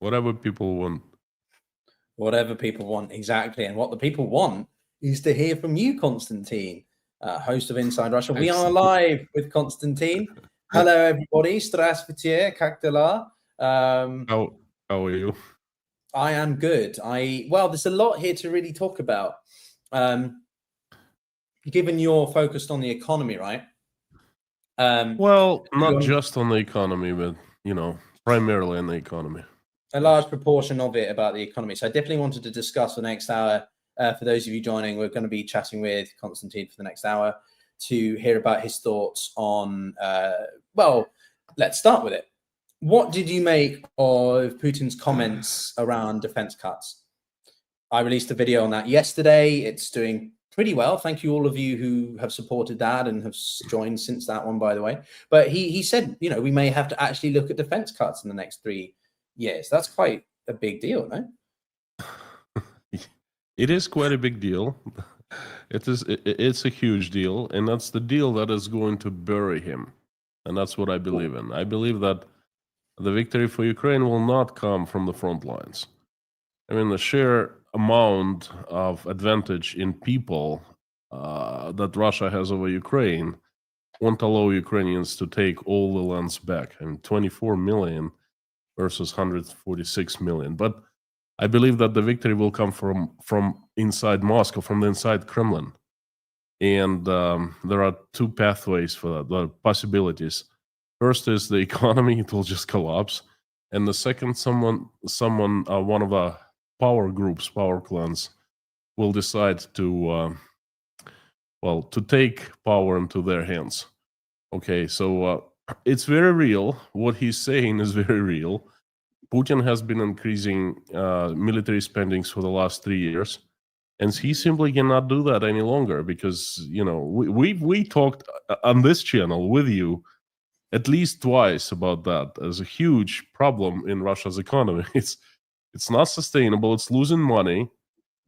Whatever people want. Whatever people want, exactly. And what the people want is to hear from you, Konstantin, host of Inside Russia. We are live with Konstantin. Hello, everybody. Здравствуйте, как дела? How are you? I am good. Well, there's a lot here to really talk about. Given you're focused on the economy, right? Well, not just on the economy, but, primarily on the economy. A large proportion of it about the economy. So I definitely wanted to discuss the next hour. For those of you joining, we're going to be chatting with Konstantin for the next hour to hear about his thoughts on, well, let's start with it. What did you make of Putin's comments around defense cuts? I released a video on that yesterday. It's doing pretty well. Thank you, all of you who have supported that and have joined since that one, by the way. But he said, we may have to actually look at defense cuts in the next 3 years. That's quite a big deal, no? It is quite a big deal. It's a huge deal, and that's the deal that is going to bury him. And that's what I believe in. I believe that the victory for Ukraine will not come from the front lines. I mean, the sheer amount of advantage in people that Russia has over Ukraine won't allow Ukrainians to take all the lands back. I mean, 24 million versus 146 million. But I believe that the victory will come from inside Moscow, from the inside Kremlin. And there are two pathways for that, the possibilities. First is the economy; it will just collapse. And the second, one of the power groups, power clans, will decide to take power into their hands. Okay, so it's very real. What he's saying is very real. Putin has been increasing military spendings for the last 3 years, and he simply cannot do that any longer because, we talked on this channel with you at least twice about that as a huge problem in Russia's economy. It's not sustainable, it's losing money,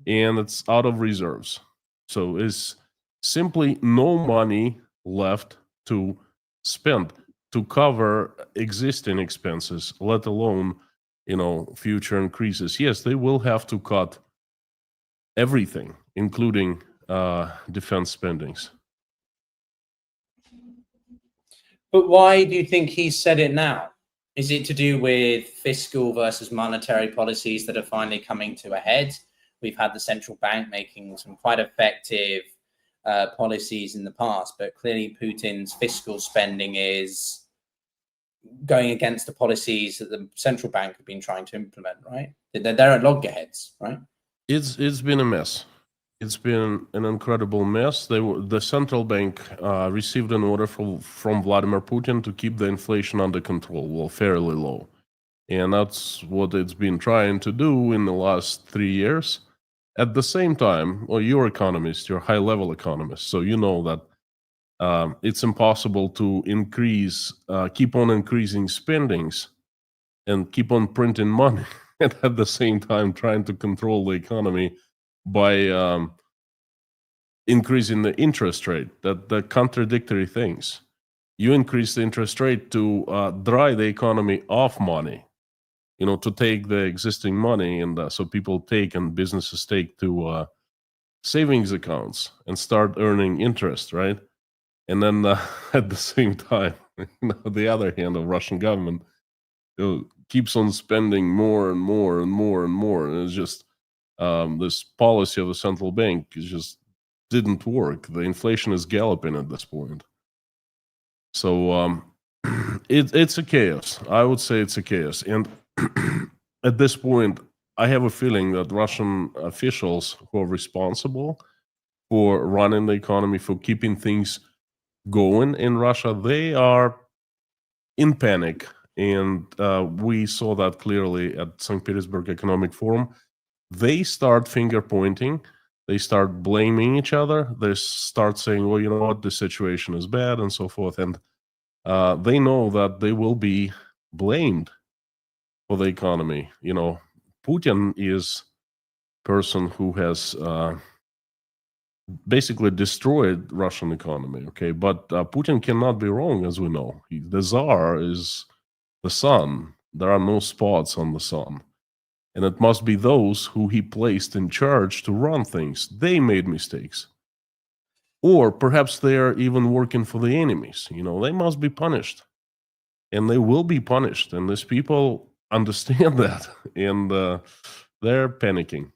and it's out of reserves. So there's simply no money left to spend to cover existing expenses, let alone, future increases. Yes, they will have to cut everything, including defense spendings. But why do you think he said it now? Is it to do with fiscal versus monetary policies that are finally coming to a head? We've had the central bank making some quite effective policies in the past, but clearly Putin's fiscal spending is going against the policies that the central bank have been trying to implement, right? They're at loggerheads, right? It's been a mess. It's been an incredible mess. The central bank received an order from Vladimir Putin to keep the inflation under control, well, fairly low. And that's what it's been trying to do in the last 3 years. At the same time, well, you're economist, you're a high-level economist, so you know that it's impossible to keep on increasing spendings and keep on printing money and at the same time trying to control the economy by increasing the interest rate. The contradictory things. You increase the interest rate to dry the economy of money, to take the existing money and so people take and businesses take to savings accounts and start earning interest, right? And then at the same time, the other hand of Russian government keeps on spending more and more and more and more. And it's just this policy of the central bank just didn't work. The inflation is galloping at this point. So it's a chaos. I would say it's a chaos. And at this point, I have a feeling that Russian officials who are responsible for running the economy, for keeping things going in Russia, they are in panic. And we saw that clearly at St. Petersburg Economic Forum. They start finger pointing. They start blaming each other. They start saying, well, you know what, the situation is bad and so forth. And they know that they will be blamed for the economy. Putin is a person who has basically destroyed Russian economy, okay? But Putin cannot be wrong, as we know. The Tsar is the son There are no spots on the sun. And it must be those who he placed in charge to run things. They made mistakes. Or perhaps they are even working for the enemies. They must be punished. And they will be punished. And these people understand that. And they're panicking.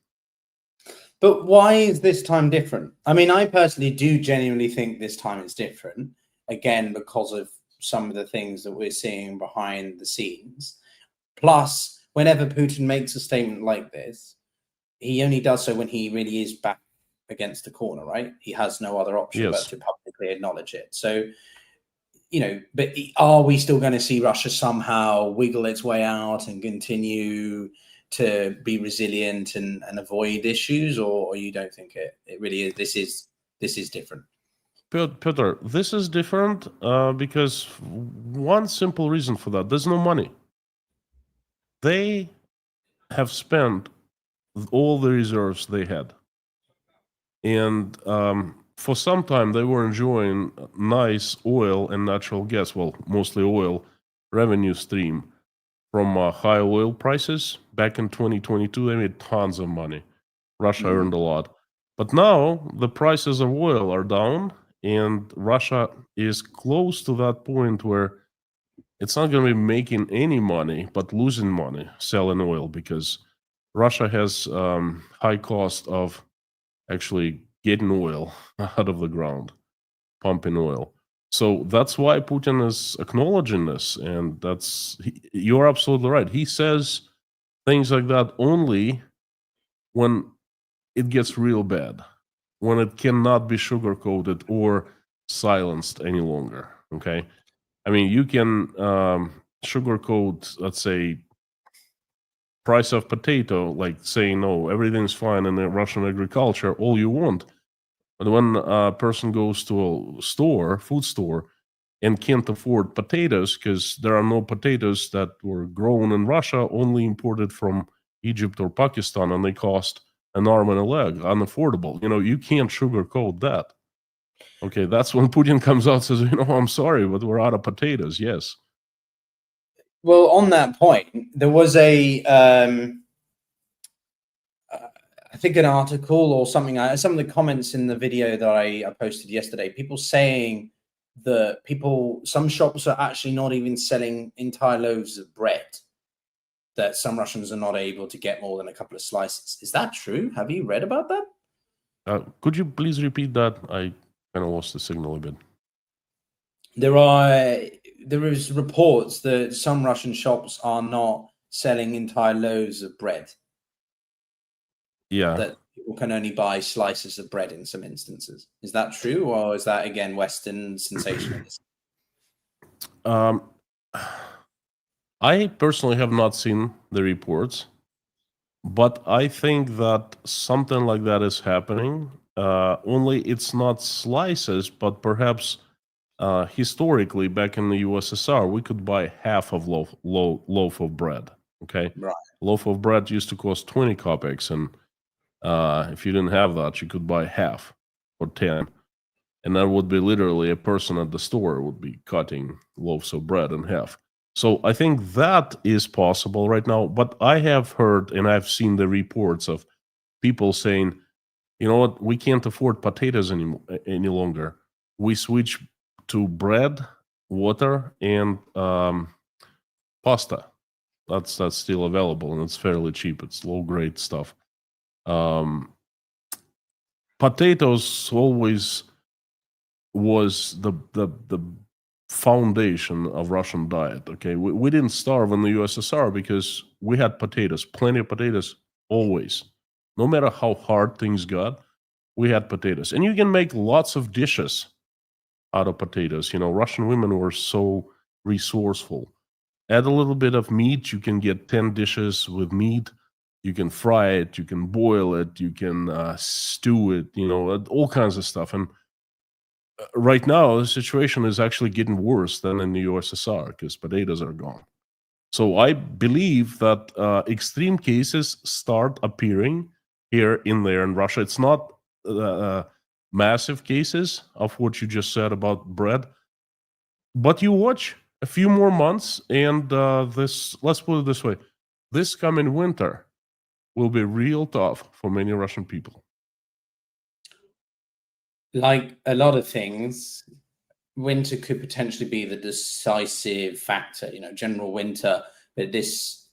But why is this time different? I mean, I personally do genuinely think this time is different. Again, because of some of the things that we're seeing behind the scenes. Plus, whenever Putin makes a statement like this, he only does so when he really is back against the corner, right? He has no other option but to publicly acknowledge it. So, but are we still going to see Russia somehow wiggle its way out and continue to be resilient and avoid issues, or you don't think it really is? This is different. Peter, this is different because one simple reason for that: there's no money. They have spent all the reserves they had. And for some time, they were enjoying nice oil and natural gas, well, mostly oil, revenue stream from high oil prices. Back in 2022, they made tons of money. Russia earned a lot. But now the prices of oil are down, and Russia is close to that point where it's not going to be making any money, but losing money selling oil, because Russia has high cost of actually getting oil out of the ground, pumping oil. So that's why Putin is acknowledging this, and you're absolutely right. He says things like that only when it gets real bad, when it cannot be sugarcoated or silenced any longer. Okay, I mean, you can sugarcoat, let's say, price of potato, like saying, "No, everything's fine in the Russian agriculture," all you want. But when a person goes to a store, food store, and can't afford potatoes because there are no potatoes that were grown in Russia, only imported from Egypt or Pakistan, and they cost an arm and a leg, unaffordable. You can't sugarcoat that. Okay, that's when Putin comes out and says, "I'm sorry, but we're out of potatoes." Yes. Well, on that point, there was I think an article or something, some of the comments in the video that I posted yesterday, people saying that some shops are actually not even selling entire loaves of bread, that some Russians are not able to get more than a couple of slices. Is that true? Have you read about that? Could you please repeat that? I kind of lost the signal a bit. There is reports that some Russian shops are not selling entire loaves of bread. Yeah. That people can only buy slices of bread in some instances. Is that true, or is that again Western sensationalism? I personally have not seen the reports, but I think that something like that is happening. Only it's not slices, but perhaps historically, back in the USSR, we could buy half of loaf of bread. Okay, Right. Loaf of bread used to cost 20 kopecks, and if you didn't have that, you could buy half for 10. And that would be literally a person at the store would be cutting loaves of bread in half. So I think that is possible right now. But I have heard and I've seen the reports of people saying, "You know what, we can't afford potatoes any longer. We switch to bread, water, and pasta. That's still available, and it's fairly cheap. It's low-grade stuff." Potatoes always was the foundation of Russian diet. Okay, we didn't starve in the USSR because we had potatoes, plenty of potatoes, always. No matter how hard things got, we had potatoes, and you can make lots of dishes out of potatoes. Russian women were so resourceful. Add a little bit of meat, you can get 10 dishes with meat. You can fry it, you can boil it, you can stew it, all kinds of stuff. And right now, the situation is actually getting worse than in the USSR because potatoes are gone. So I believe that extreme cases start appearing here and there in Russia. It's not massive cases of what you just said about bread, but you watch a few more months, and let's put it this way, this coming winter will be real tough for many Russian people. Like a lot of things, winter could potentially be the decisive factor, general winter, but this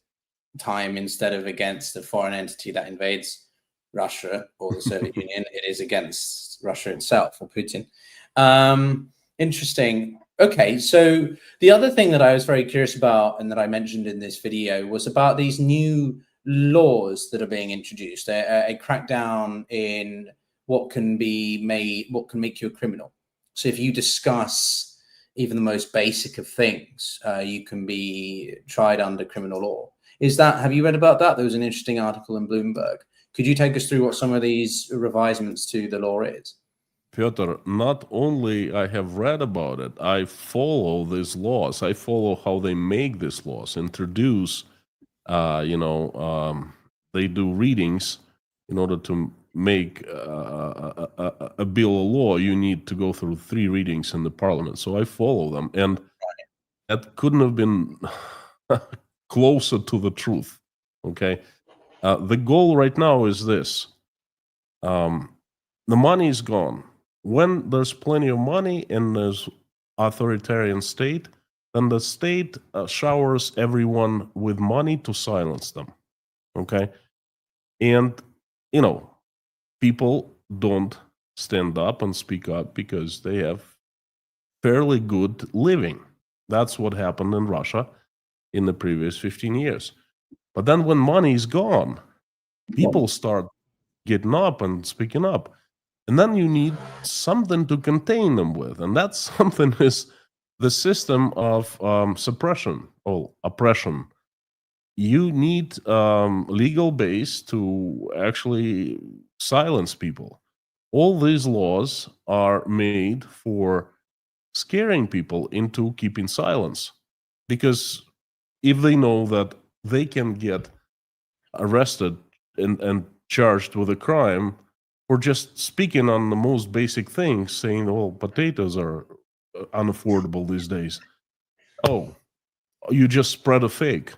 time, instead of against a foreign entity that invades Russia or the Soviet Union, it is against Russia itself or Putin. Interesting. Okay, so the other thing that I was very curious about and that I mentioned in this video was about these new laws that are being introduced, a crackdown in what can make you a criminal. So if you discuss even the most basic of things, you can be tried under criminal law. Have you read about that? There was an interesting article in Bloomberg. Could you take us through what some of these revisements to the law is? Piotr, not only I have read about it, I follow these laws. I follow how they make these laws, introduce, they do readings in order to make a bill of law. You need to go through 3 readings in the parliament. So I follow them, and that couldn't have been closer to the truth. Okay, the goal right now is this: the money is gone. When there's plenty of money and there's authoritarian state, then the state showers everyone with money to silence them. Okay, and people don't stand up and speak up because they have fairly good living. That's what happened in Russia in the previous 15 years. But then when money is gone, people start getting up and speaking up. And then you need something to contain them with. And that something is the system of suppression or oppression. You need legal base to actually silence people. All these laws are made for scaring people into keeping silence. Because if they know that they can get arrested and charged with a crime for just speaking on the most basic things, saying, "Oh, potatoes are unaffordable these days." Oh, you just spread a fake.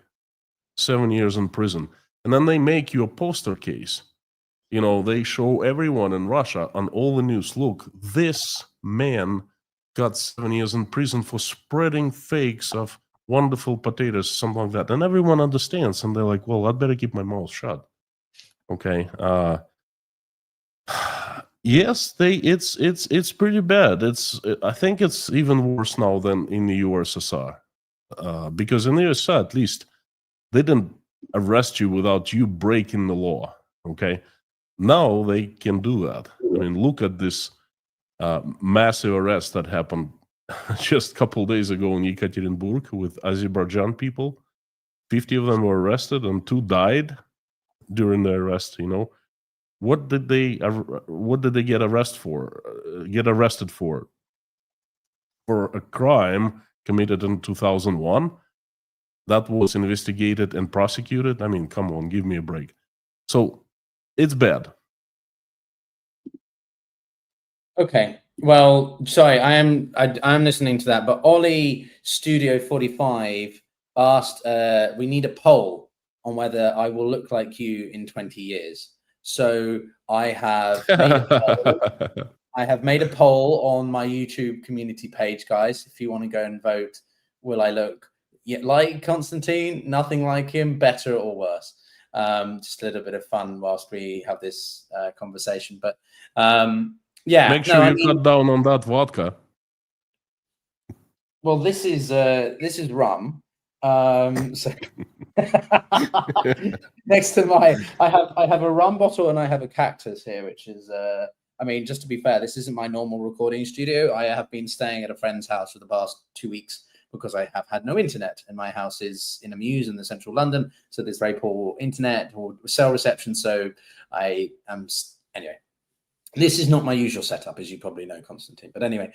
7 years in prison. And then they make you a poster case. They show everyone in Russia on all the news, look, this man got 7 years in prison for spreading fakes of wonderful potatoes, something like that. And everyone understands. And they're like, well, I'd better keep my mouth shut. Okay. Yes, it's pretty bad. I think it's even worse now than in the USSR. Because in the USSR, at least, they didn't arrest you without you breaking the law. Okay. Now they can do that. I mean, look at this massive arrest that happened just a couple of days ago in Yekaterinburg with Azerbaijan people. 50 of them were arrested and 2 died during the arrest. What did they get arrested for? For a crime committed in 2001 that was investigated and prosecuted. I mean, come on, give me a break. So it's bad. Okay. Well, sorry, I'm listening to that, but Ollie Studio 45 asked, we need a poll on whether I will look like you in 20 years. So I have made a poll on my YouTube community page, guys. If you want to go and vote, will I look like Konstantin, nothing like him, better or worse? Just a little bit of fun whilst we have this conversation. But yeah, make sure you cut down on that vodka. Well, this is rum. So next to I have a rum bottle and I have a cactus here, which is I mean, just to be fair, this isn't my normal recording studio. I have been staying at a friend's house for the past 2 weeks because I have had no internet, and my house is in a mews in the central London, so there's very poor internet or cell reception. So I am anyway. This is not my usual setup, as you probably know, Konstantin. But anyway,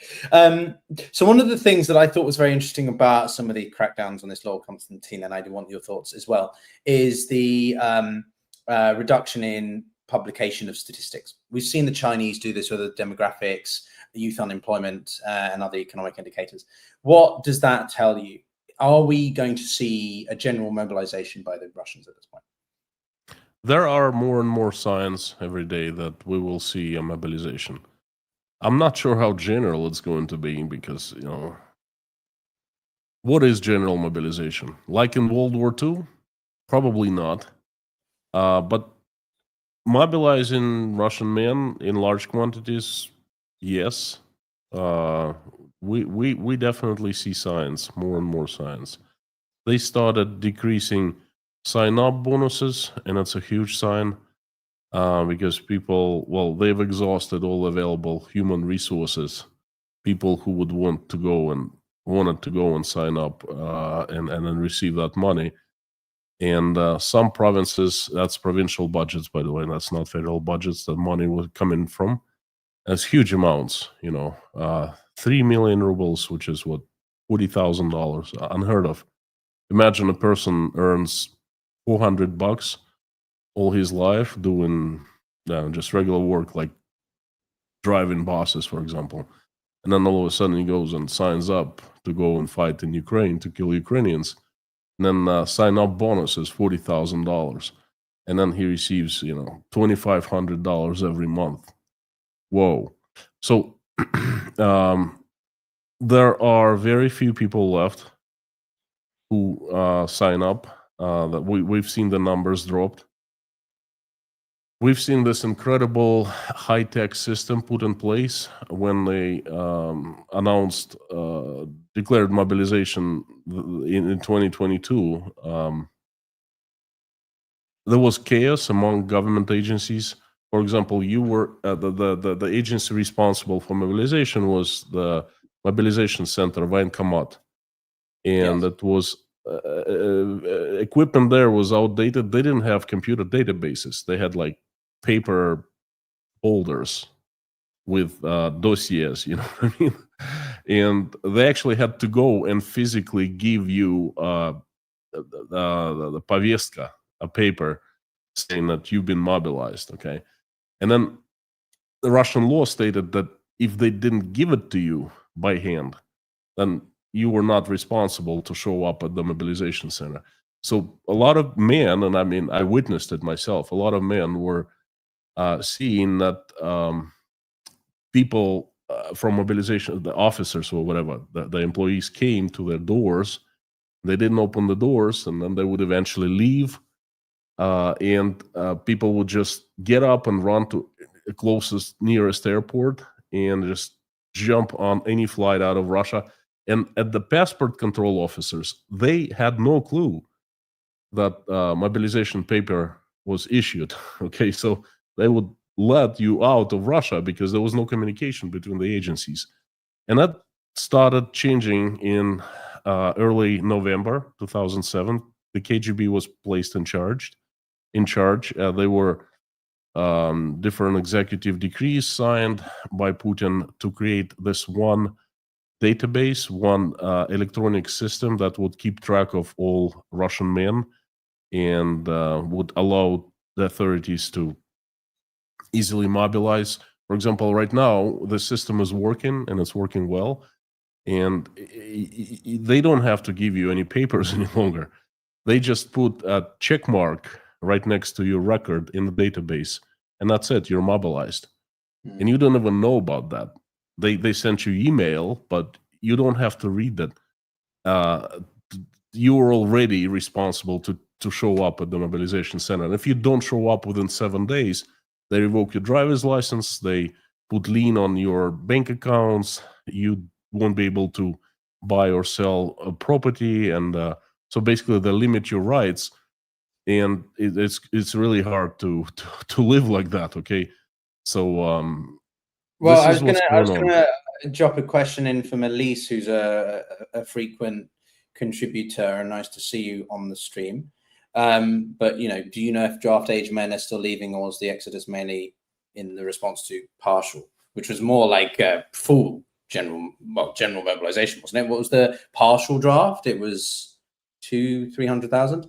so one of the things that I thought was very interesting about some of the crackdowns on this law, Konstantin, and I do want your thoughts as well, is the reduction in publication of statistics. We've seen the Chinese do this with the demographics, youth unemployment, and other economic indicators. What does that tell you are we going to see a general mobilization by the Russians at this point? There are more and more signs every day that we will see a mobilization. I'm not sure how general it's going to be because, what is general mobilization? Like in World War II? Probably not. But mobilizing Russian men in large quantities, yes. We definitely see signs, more and more signs. They started decreasing sign-up bonuses, and that's a huge sign because people, they've exhausted all available human resources. People who would wanted to go and sign up and then receive that money. And some provinces, that's provincial budgets, by the way, that's not federal budgets, that money was coming from. That's huge amounts, 3 million rubles, which is what, $40,000, unheard of. Imagine a person earns $400 all his life doing just regular work, like driving buses, for example. And then all of a sudden he goes and signs up to go and fight in Ukraine to kill Ukrainians. And then sign-up bonus is $40,000. And then he receives, $2,500 every month. Whoa. So there are very few people left who sign up. That we've seen the numbers dropped. We've seen this incredible high-tech system put in place when they announced, declared mobilization in 2022. There was chaos among government agencies. For example, you were the agency responsible for mobilization was the mobilization center, Военкомат, and it was equipment there was outdated. They didn't have computer databases. They had like paper folders with dossiers, you know what I mean? And they actually had to go and physically give you the повестка, a paper saying that you've been mobilized, okay? And then the Russian law stated that if they didn't give it to you by hand, then you were not responsible to show up at the mobilization center. So a lot of men, and I mean, I witnessed it myself, a lot of men were seeing that people from mobilization, the officers or whatever, the employees came to their doors. They didn't open the doors, and then they would eventually leave. And people would just get up and run to the closest, nearest airport and just jump on any flight out of Russia. And at the passport control officers, they had no clue that mobilization paper was issued. Okay, so they would let you out of Russia because there was no communication between the agencies. And that started changing in early November 2007. The KGB was placed in charge. There were different executive decrees signed by Putin to create this one database, one electronic system that would keep track of all Russian men and would allow the authorities to easily mobilize. For example, right now, the system is working and it's working well, and they don't have to give you any papers any longer. They just put a check mark right next to your record in the database, and that's it. You're mobilized. And you don't even know about that. They sent you email, but you don't have to read that. You're already responsible to show up at the mobilization center. And if you don't show up within 7 days, they revoke your driver's license. They put lien on your bank accounts. You won't be able to buy or sell a property, and so basically they limit your rights. And it's really hard to live like that. Okay, so well, I was gonna drop a question in from Elise, who's a frequent contributor, and nice to see you on the stream. But do you know if draft age men are still leaving, or was the exodus mainly in the response to partial, which was more like full general mobilization, wasn't it? What was the partial draft? It was 200,000-300,000,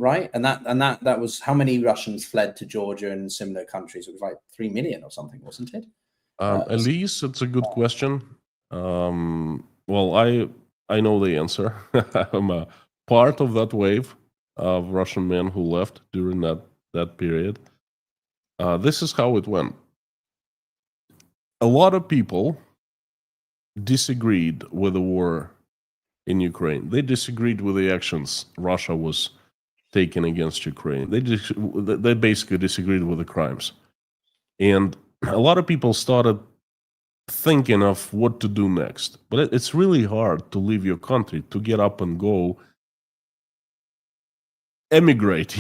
right? And that was how many Russians fled to Georgia and similar countries? It was like 3 million or something, wasn't it? Elise, it's a good question. Well, I know the answer. I'm a part of that wave of Russian men who left during that period. This is how it went. A lot of people disagreed with the war in Ukraine. They disagreed with the actions Russia was taking against Ukraine. They basically disagreed with the crimes. And a lot of people started thinking of what to do next. But it's really hard to leave your country, to get up and go, emigrate,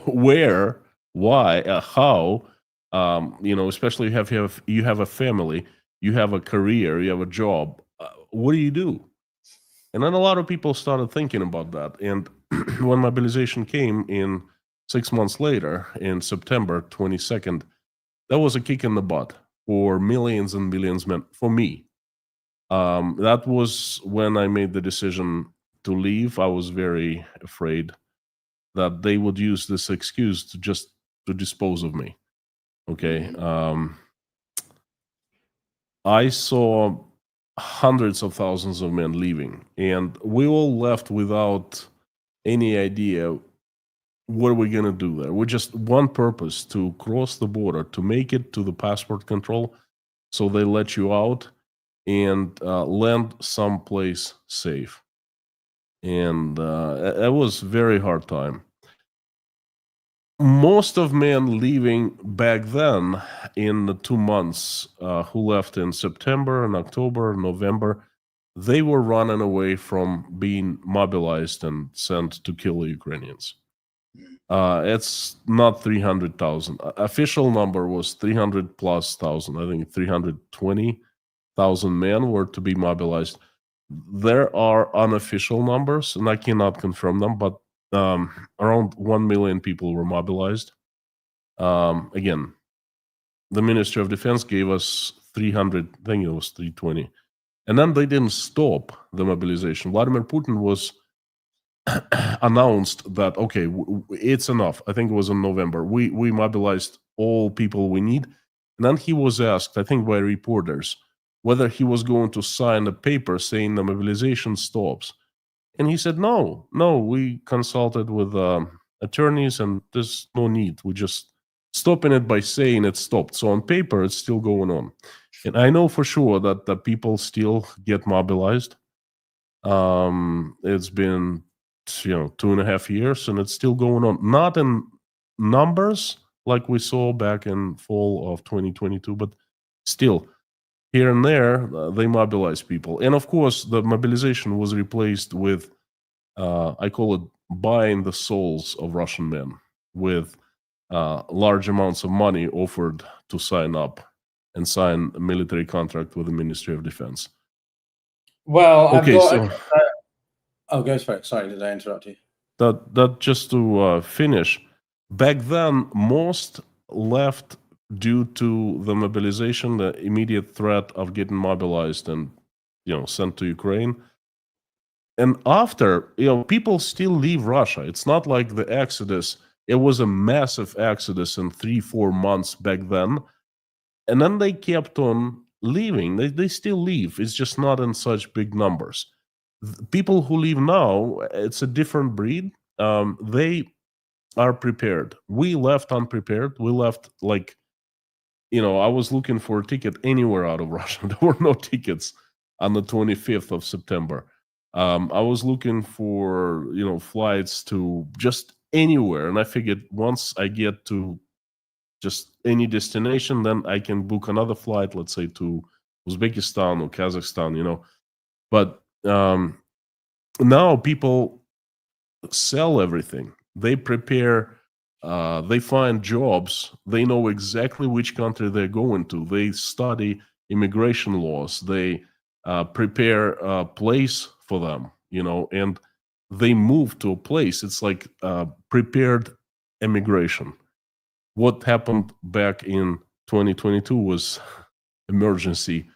where, why, how, especially if you have a family, you have a career, you have a job. What do? And then a lot of people started thinking about that. And when mobilization came in 6 months later, in September 22nd, that was a kick in the butt for millions and millions of men, for me. That was when I made the decision to leave. I was very afraid that they would use this excuse to dispose of me. Okay. I saw hundreds of thousands of men leaving, and we all left without any idea what are we going to do there. We just one purpose: to cross the border, to make it to the passport control, so they let you out and land someplace safe. And it was very hard time. Most of men leaving back then in the 2 months who left in September and October, November, they were running away from being mobilized and sent to kill the Ukrainians. It's not 300,000. Official number was 300 plus thousand. I think 320,000 men were to be mobilized. There are unofficial numbers, and I cannot confirm them, but around 1 million people were mobilized. Again, the Ministry of Defense gave us 300, I think it was 320. And then they didn't stop the mobilization. Vladimir Putin was announced that, okay, it's enough. I think it was in November. We mobilized all people we need. And then he was asked, I think by reporters, whether he was going to sign a paper saying the mobilization stops. And he said, no, we consulted with attorneys and there's no need. We just stopping it by saying it stopped. So on paper, it's still going on. And I know for sure that the people still get mobilized. It's been 2.5 years and it's still going on. Not in numbers like we saw back in fall of 2022, but still here and there, they mobilize people. And of course, the mobilization was replaced with, I call it buying the souls of Russian men with large amounts of money offered to sign up and sign a military contract with the Ministry of Defense. Well, okay, go for it. Sorry, did I interrupt you? That just to finish, back then, most left due to the mobilization, the immediate threat of getting mobilized and sent to Ukraine. And after, people still leave Russia. It's not like the exodus. It was a massive exodus in 3-4 months back then. And then they kept on leaving. They still leave. It's just not in such big numbers. People who leave now, it's a different breed. They are prepared. We left unprepared. We left I was looking for a ticket anywhere out of Russia. There were no tickets on the 25th of September. I was looking for, flights to just anywhere. And I figured once I get to just any destination, then I can book another flight, let's say to Uzbekistan or Kazakhstan, But now people sell everything. They prepare, they find jobs. They know exactly which country they're going to. They study immigration laws. They prepare a place for them, and they move to a place. It's like prepared immigration. What happened back in 2022 was emergency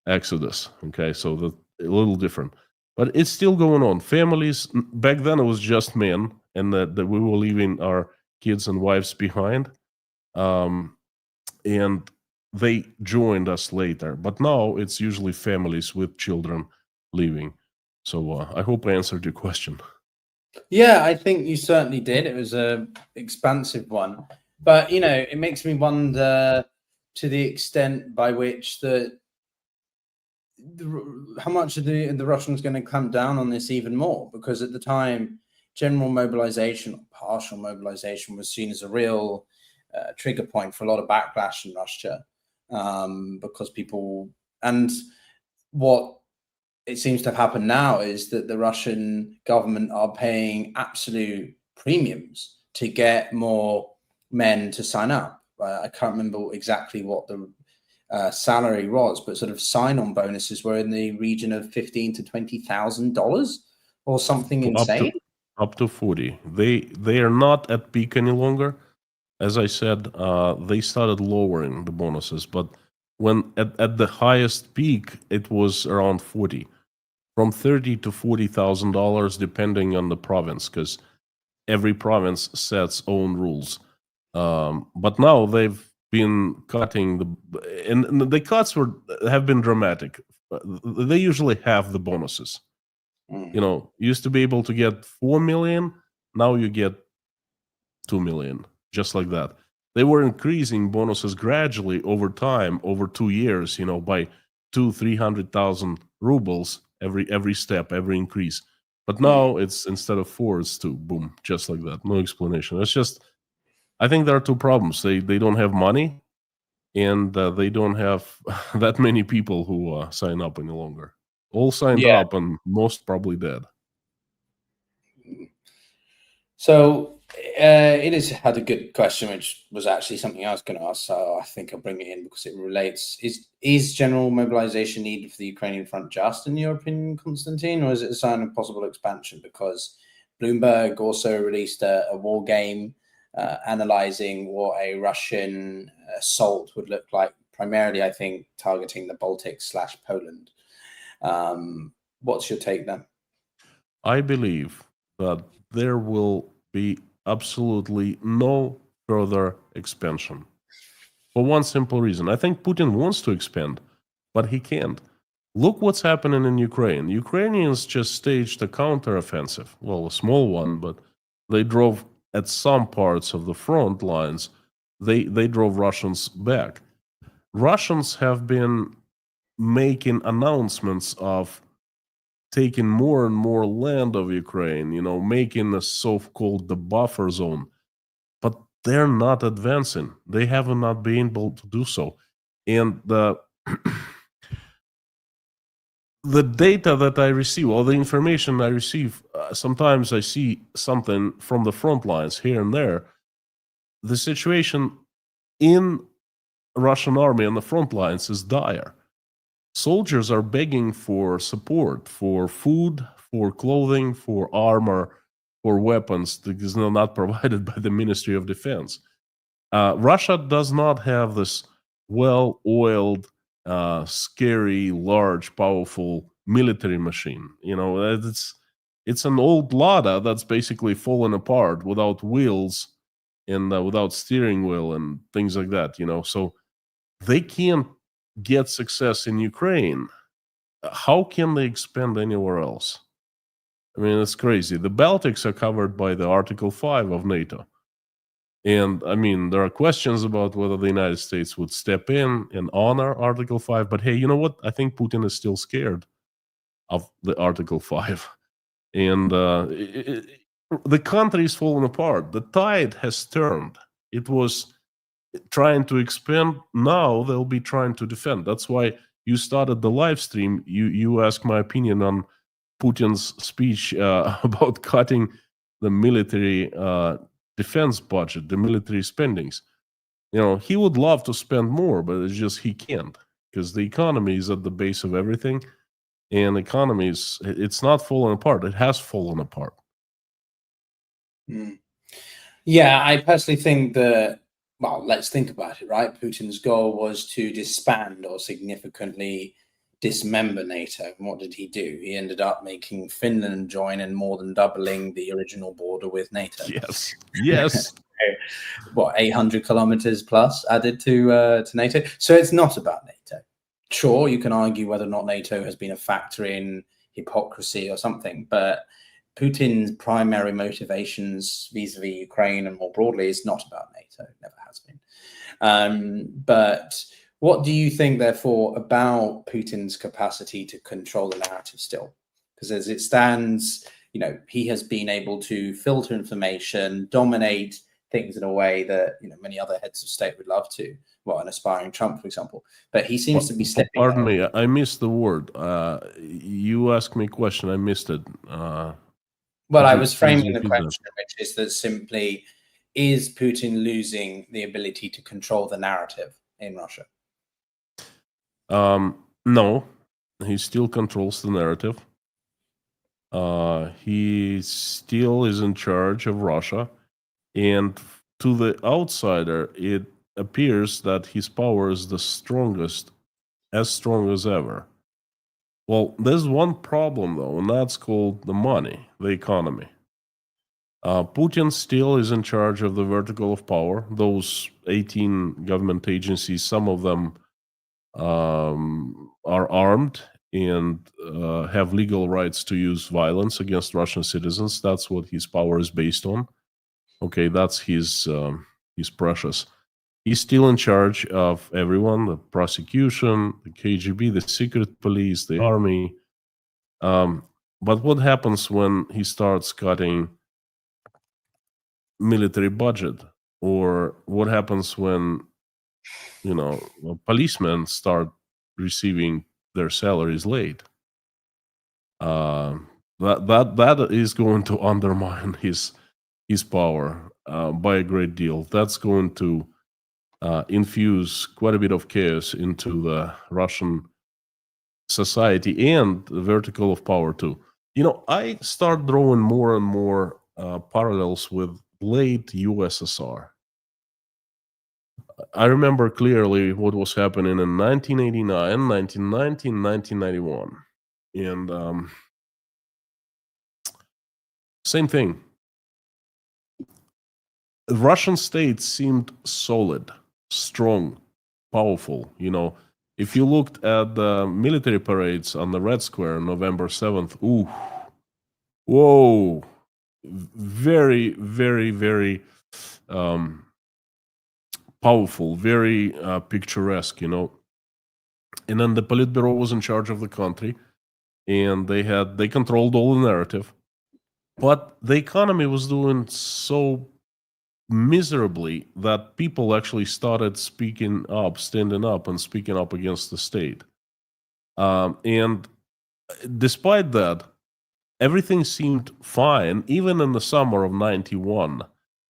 exodus. Okay, so that's a little different. But it's still going on. Families, back then it was just men, and that we were leaving our kids and wives behind. And they joined us later. But now it's usually families with children leaving. So I hope I answered your question. Yeah, I think you certainly did. It was a expansive one, but it makes me wonder to the extent by which how much are the Russians going to clamp down on this even more? Because at the time, general mobilization, or partial mobilization, was seen as a real trigger point for a lot of backlash in Russia, because people, and what it seems to have happened now is that the Russian government are paying absolute premiums to get more men to sign up. I can't remember exactly what the salary was, but sort of sign-on bonuses were in the region of $15,000 to $20,000 or something insane. Up to 40. They are not at peak any longer. As I said, they started lowering the bonuses, but when at the highest peak, it was around 40, from $30,000 to $40,000, depending on the province, because every province sets own rules. But now they've been cutting and the cuts have been dramatic. They usually have the bonuses. Used to be able to get 4 million, now you get 2 million, just like that. They were increasing bonuses gradually over time, over 2 years, by 200,000-300,000 rubles every step, every increase. But now it's, instead of 4, it's 2. Boom, just like that. No explanation. It's just, I think there are two problems. They don't have money, and they don't have that many people who sign up any longer. All signed up, and most probably dead. So it has had a good question, which was actually something I was going to ask. So I think I'll bring it in because it relates. Is general mobilization needed for the Ukrainian front just, in your opinion, Konstantin, or is it a sign of possible expansion? Because Bloomberg also released a war game analyzing what a Russian assault would look like, primarily, I think, targeting the Baltics/Poland. What's your take then? I believe that there will be absolutely no further expansion. For one simple reason. I think Putin wants to expand, but he can't. Look what's happening in Ukraine. Ukrainians just staged a counteroffensive. Well, a small one, but they drove at some parts of the front lines. They drove Russians back. Russians have been making announcements of taking more and more land of Ukraine, making a so-called the buffer zone, but they're not advancing. They have not been able to do so. And the data that I receive, or the information I receive, sometimes I see something from the front lines here and there. The situation in Russian army on the front lines is dire. Soldiers are begging for support, for food, for clothing, for armor, for weapons that is not provided by the Ministry of Defense. Russia does not have this well-oiled, scary, large, powerful military machine. It's an old Lada that's basically fallen apart without wheels and without steering wheel and things like that. So they can't get success in Ukraine. How can they expand anywhere else? I mean, it's crazy. The Baltics are covered by the Article 5 of NATO. And I mean, there are questions about whether the United States would step in and honor Article 5. But hey, you know what? I think Putin is still scared of the Article 5. And the country is falling apart. The tide has turned. It was trying to expand. Now they'll be trying to defend. That's why you started the live stream. You asked my opinion on Putin's speech about cutting the military defense budget, the military spendings. He would love to spend more, but it's just he can't, because the economy is at the base of everything, and it's not falling apart. It has fallen apart. Yeah, I personally think that, well, let's think about it, right? Putin's goal was to disband or significantly dismember NATO. And what did he do? He ended up making Finland join and more than doubling the original border with NATO. Yes. What, 800 kilometers plus added to NATO? So it's not about NATO. Sure, you can argue whether or not NATO has been a factor in hypocrisy or something. But Putin's primary motivations vis-a-vis Ukraine and more broadly is not about NATO, never has been. But what do you think, therefore, about Putin's capacity to control the narrative still? Because as it stands, he has been able to filter information, dominate things in a way that many other heads of state would love to. Well, an aspiring Trump, for example, but he seems to be slipping. Pardon me, I missed the word. You asked me a question, I missed it. Well, I was framing the question, which is that simply, is Putin losing the ability to control the narrative in Russia? No, he still controls the narrative. He still is in charge of Russia. And to the outsider, it appears that his power is the strongest, as strong as ever. Well, there's one problem, though, and that's called the money, the economy. Putin still is in charge of the vertical of power. Those 18 government agencies, some of them are armed and have legal rights to use violence against Russian citizens. That's what his power is based on. Okay, that's his precious. He's still in charge of everyone, the prosecution, the KGB, the secret police, the army. But what happens when he starts cutting military budget? Or what happens when, policemen start receiving their salaries late? That is going to undermine his power by a great deal. That's going to infuse quite a bit of chaos into the Russian society and the vertical of power too. I start drawing more and more parallels with late USSR. I remember clearly what was happening in 1989, 1990, 1991. And same thing. The Russian state seemed solid, strong, powerful. If you looked at the military parades on the Red Square on November 7th, ooh, whoa, very, very, very powerful, very picturesque, And then the Politburo was in charge of the country, and they controlled all the narrative. But the economy was doing so miserably that people actually started speaking up, standing up and speaking up against the state. And despite that, everything seemed fine, even in the summer of 91.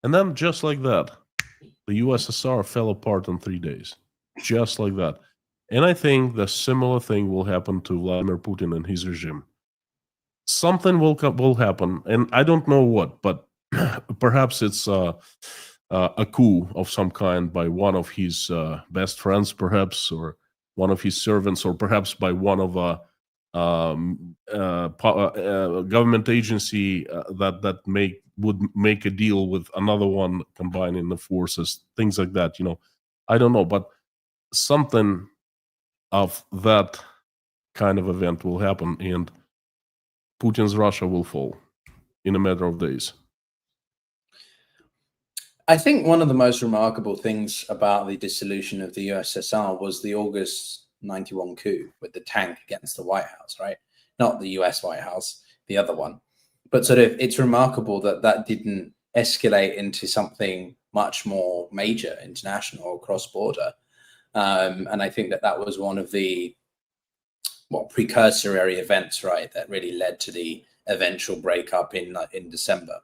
And then just like that, the USSR fell apart in 3 days. Just like that. And I think the similar thing will happen to Vladimir Putin and his regime. Something will happen, and I don't know what, but perhaps it's a coup of some kind by one of his best friends, perhaps, or one of his servants, or perhaps by one of a government agency that would make a deal with another one, combining the forces, things like that. I don't know, but something of that kind of event will happen, and Putin's Russia will fall in a matter of days. I think one of the most remarkable things about the dissolution of the USSR was the August 91 coup with the tank against the White House, right? Not the US White House, the other one. But it's remarkable that didn't escalate into something much more major, international or cross-border. And I think that was one of the precursory events, right, that really led to the eventual breakup in December.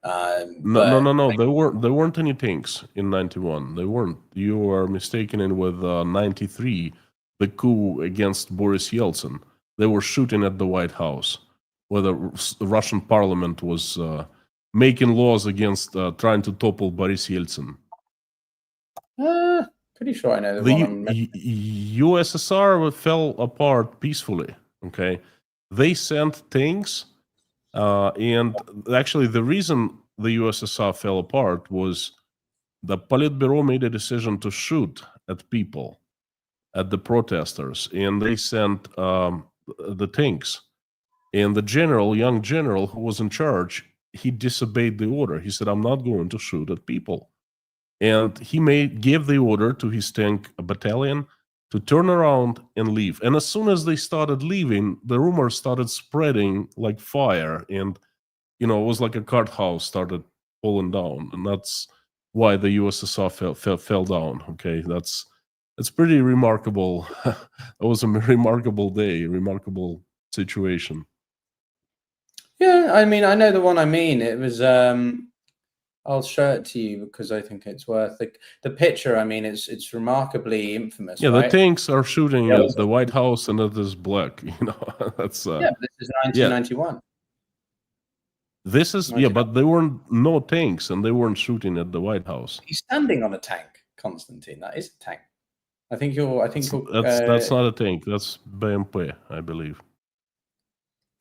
No. There weren't any tanks in 91. There weren't. You are mistaken with 93, the coup against Boris Yeltsin. They were shooting at the White House, where the Russian parliament was making laws against trying to topple Boris Yeltsin. Pretty sure I know the USSR fell apart peacefully. Okay, they sent tanks, and actually the reason the USSR fell apart was the Politburo made a decision to shoot at people, at the protesters, and they sent the tanks. And the young general who was in charge, he disobeyed the order. He said, "I'm not going to shoot at people." And he gave the order to his tank battalion to turn around and leave. And as soon as they started leaving, the rumors started spreading like fire. And, it was like a cart house started falling down. And that's why the USSR fell down. Okay, that's pretty remarkable. It was a remarkable day, remarkable situation. Yeah, I mean, I know the one I mean. It was I'll show it to you because I think it's worth the picture. I mean, it's remarkably infamous. Yeah, right? the tanks are shooting Yeah, at the White House, and it is black. That's yeah, but this is 1991. This is but there weren't no tanks, and they weren't shooting at the White House. He's standing on a tank, Konstantin. That is a tank. I think that's not a tank. That's BMP, I believe.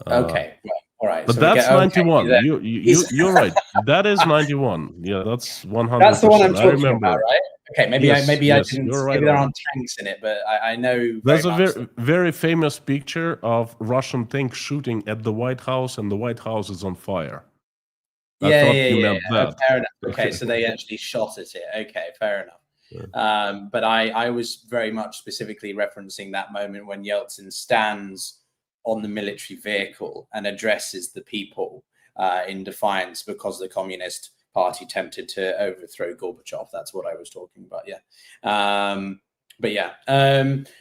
Okay, all right. But so that's 91. You're right. That is 91. Yeah, that's 100%. That's the one I'm talking I remember. about, right? Okay, maybe yes, I didn't. You're right. Maybe there aren't tanks in it, but I know. There's a very famous picture of Russian tanks shooting at the White House, and the White House is on fire. Yeah, Fair enough. Okay, so they actually shot at it. Okay, fair enough. Yeah. But I was very much specifically referencing that moment when Yeltsin stands on the military vehicle and addresses the people in defiance because the Communist Party attempted to overthrow Gorbachev. That's what I was talking about.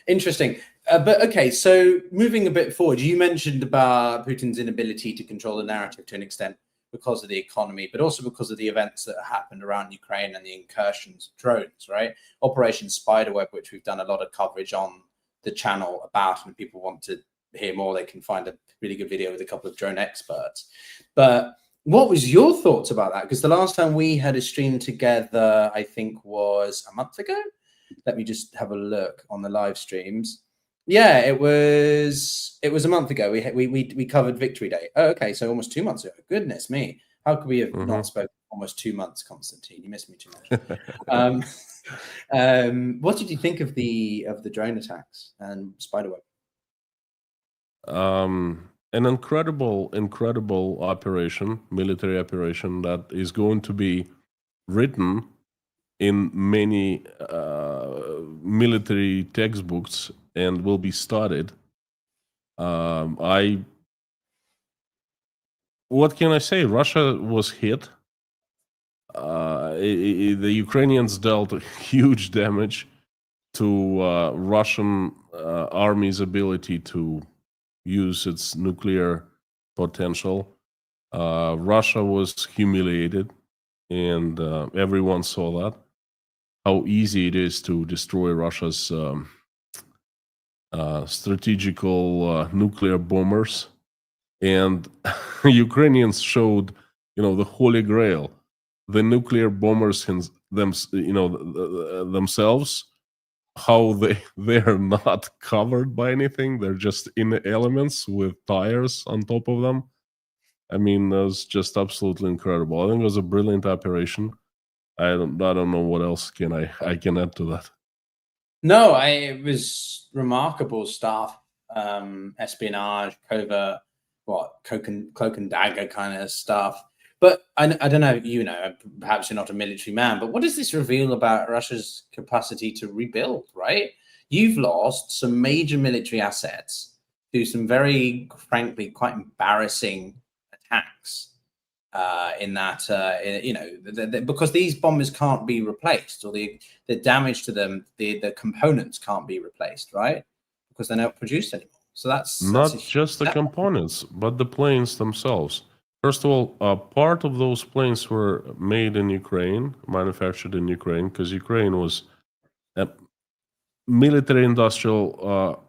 Interesting. But okay, so moving a bit forward, you mentioned about Putin's inability to control the narrative to an extent because of the economy, but also because of the events that happened around Ukraine and the incursions of drones, right? Operation Spiderweb, which we've done a lot of coverage on the channel about, and if people want to hear more, they can find a really good video with a couple of drone experts. But what was your thoughts about that? Because the last time we had a stream together, I think was a month ago. Let me just have a look on the live streams. Yeah, it was a month ago. We covered Victory Day. Oh, okay, so almost 2 months ago. Goodness me, how could we have not spoken almost 2 months, Konstantin? You missed me too much. What did you think of the drone attacks and Spiderweb? An incredible operation, military operation that is going to be written in many military textbooks and will be studied. What can I say? Russia was hit. The Ukrainians dealt huge damage to Russian army's ability to use its nuclear potential. Russia was humiliated, and everyone saw that. How easy it is to destroy Russia's strategical nuclear bombers. And Ukrainians showed, the holy grail, the nuclear bombers themselves, how they're not covered by anything. They're just in the elements with tires on top of them. I mean, that was just absolutely incredible. I think it was a brilliant operation. I don't know what else I can add to that. No, it was remarkable stuff. Espionage, covert, cloak and dagger kind of stuff. But I don't know, perhaps you're not a military man, but what does this reveal about Russia's capacity to rebuild, right? You've lost some major military assets through some very, frankly, quite embarrassing attacks because these bombers can't be replaced, or the damage to them, the components can't be replaced, right? Because they're not produced anymore. So that's not just the components, but the planes themselves. First of all, part of those planes were made in Ukraine, manufactured in Ukraine, because Ukraine was a military industrial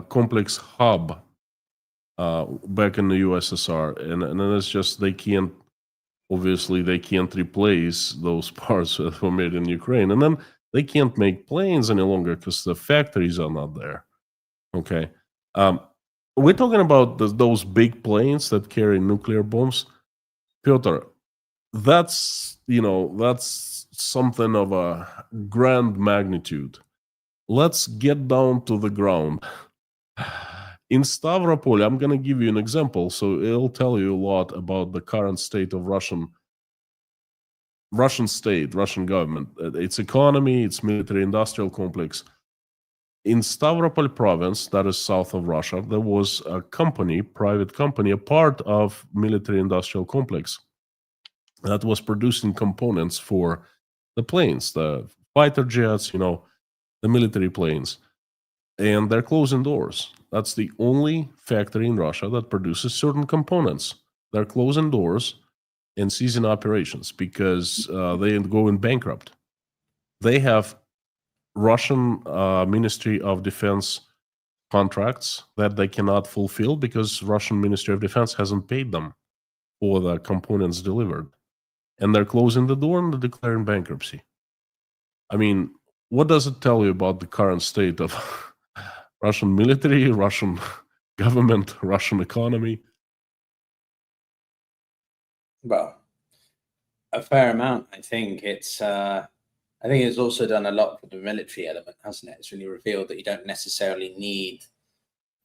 complex hub back in the USSR. And then it's just they can't replace those parts that were made in Ukraine. And then they can't make planes any longer because the factories are not there. Okay. We're talking about those big planes that carry nuclear bombs. Piotr, that's something of a grand magnitude. Let's get down to the ground. in Stavropol, I'm going to give you an example, so it'll tell you a lot about the current state of Russian state, Russian government, its economy, its military-industrial complex. In Stavropol province, that is south of Russia, there was a company, private company, a part of military-industrial complex that was producing components for the planes, the fighter jets, the military planes. And they're closing doors. That's the only factory in Russia that produces certain components. They're closing doors and ceasing operations because they go in bankrupt. They have Russian Ministry of Defense contracts that they cannot fulfill because Russian Ministry of Defense hasn't paid them for the components delivered. And they're closing the door and they're declaring bankruptcy. I mean, what does it tell you about the current state of Russian military, Russian government, Russian economy? Well, a fair amount. I think it's also done a lot for the military element, hasn't it? It's really revealed that you don't necessarily need